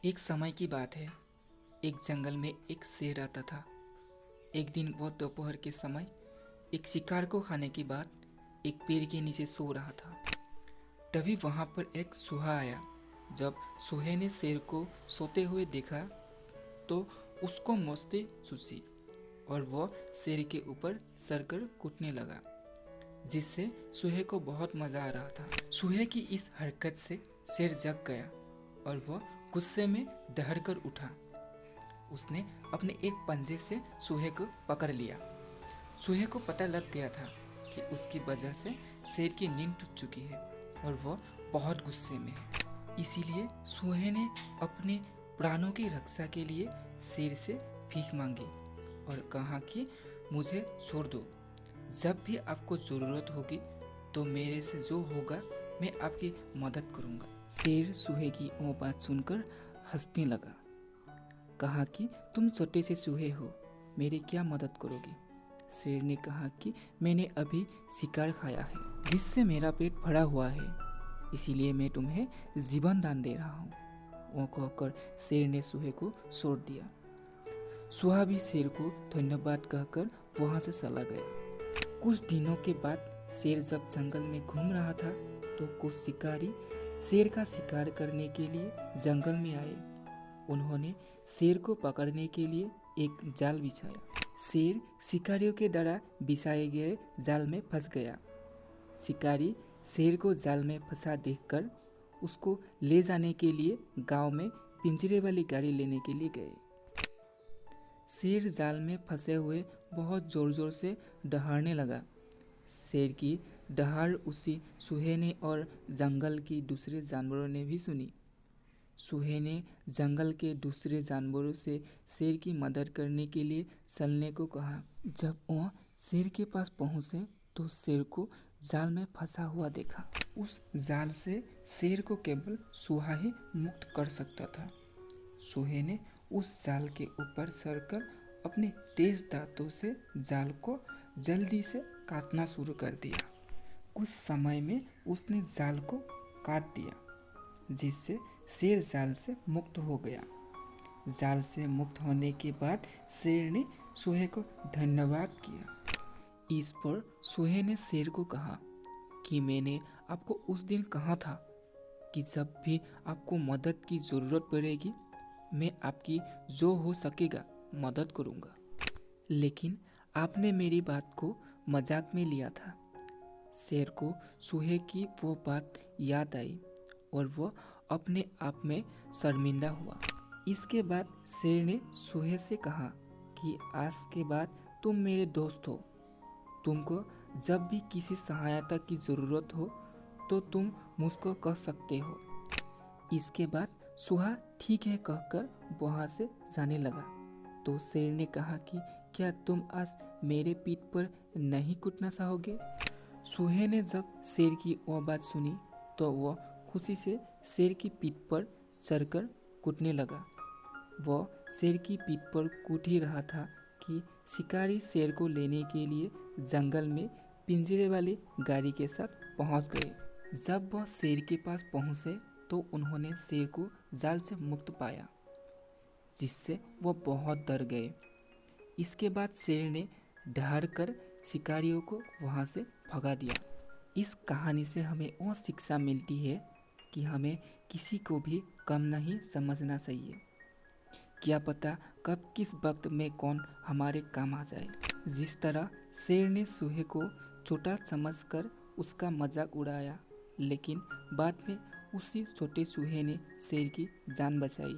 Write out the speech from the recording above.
एक समय की बात है। एक जंगल में एक शेर रहता था। एक दिन बहुत दोपहर के समय एक शिकार को खाने के बाद एक पेड़ के नीचे सो रहा था। तभी वहां पर एक चूहा आया। जब चूहे ने शेर को सोते हुए देखा तो उसको मस्ती सूझी और वह शेर के ऊपर सरकर कूदने लगा, जिससे चूहे को बहुत मजा आ रहा था। चूहे की इस हरकत से शेर जग गया और वह गुस्से में दहड़ कर उठा। उसने अपने एक पंजे से चूहे को पकड़ लिया। चूहे को पता लग गया था कि उसकी वजह से शेर की नींद टूट चुकी है और वह बहुत गुस्से में है। इसीलिए चूहे ने अपने प्राणों की रक्षा के लिए शेर से भीख मांगी और कहा कि मुझे छोड़ दो। जब भी आपको ज़रूरत होगी तो मेरे से जो होगा मैं आपकी मदद करूंगा। शेर चूहे की वो बात सुनकर हंसने लगा। कहा कि तुम छोटे से चूहे हो, मेरी क्या मदद करोगे। शेर ने कहा कि मैंने अभी शिकार खाया है जिससे मेरा पेट भरा हुआ है, इसीलिए मैं तुम्हें जीवन दान दे रहा हूँ। वो कहकर शेर ने चूहे को छोड़ दिया। चूहा भी शेर को धन्यवाद कहकर वहां से चला गया। कुछ दिनों के बाद शेर जब जंगल में घूम रहा था तो कुछ शिकारी शेर का शिकार करने के लिए जंगल में आए। उन्होंने शेर को पकड़ने के लिए एक जाल बिछाया। शेर शिकारियों के द्वारा बिछाए गए जाल में फंस गया। शिकारी शेर को जाल में फंसा देखकर उसको ले जाने के लिए गांव में पिंजरे वाली गाड़ी लेने के लिए गए। शेर जाल में फंसे हुए बहुत जोर जोर से दहाड़ने लगा। शेर की दहाड़ उसी चूहे ने और जंगल की दूसरे जानवरों ने भी सुनी। चूहे ने जंगल के दूसरे जानवरों से शेर की मदद करने के लिए चलने को कहा। जब वह शेर के पास पहुंचे तो शेर को जाल में फंसा हुआ देखा। उस जाल से शेर को केवल चूहा ही मुक्त कर सकता था। चूहे ने उस जाल के ऊपर चढ़कर अपने तेज दांतों से जाल को जल्दी से काटना शुरू कर दिया। कुछ समय में उसने जाल को काट दिया, जिससे शेर जाल से मुक्त हो गया। जाल से मुक्त होने के बाद शेर ने चूहे को धन्यवाद किया। इस पर चूहे ने शेर को कहा कि मैंने आपको उस दिन कहा था कि जब भी आपको मदद की ज़रूरत पड़ेगी मैं आपकी जो हो सकेगा मदद करूँगा, लेकिन आपने मेरी बात को मजाक में लिया था। शेर को चूहे की वो बात याद आई और वह अपने आप में शर्मिंदा हुआ। इसके बाद शेर ने चूहे से कहा कि आज के बाद तुम मेरे दोस्त हो। तुमको जब भी किसी सहायता की ज़रूरत हो तो तुम मुझको कह सकते हो। इसके बाद चूहा ठीक है कहकर वहाँ से जाने लगा। तो शेर ने कहा कि क्या तुम आज मेरे पीठ पर नहीं कूदना चाहोगे। चूहे ने जब शेर की वो बात सुनी तो वह खुशी से शेर की पीठ पर चढ़कर कूदने लगा। वह शेर की पीठ पर कूद ही रहा था कि शिकारी शेर को लेने के लिए जंगल में पिंजरे वाली गाड़ी के साथ पहुंच गए। जब वह शेर के पास पहुंचे तो उन्होंने शेर को जाल से मुक्त पाया, जिससे वह बहुत डर गए। इसके बाद शेर ने दहाड़ कर शिकारियों को वहां से भगा दिया। इस कहानी से हमें वो शिक्षा मिलती है कि हमें किसी को भी कम नहीं समझना चाहिए। क्या पता कब किस वक्त में कौन हमारे काम आ जाए। जिस तरह शेर ने चूहे को छोटा समझकर उसका मजाक उड़ाया, लेकिन बाद में उसी छोटे चूहे ने शेर की जान बचाई।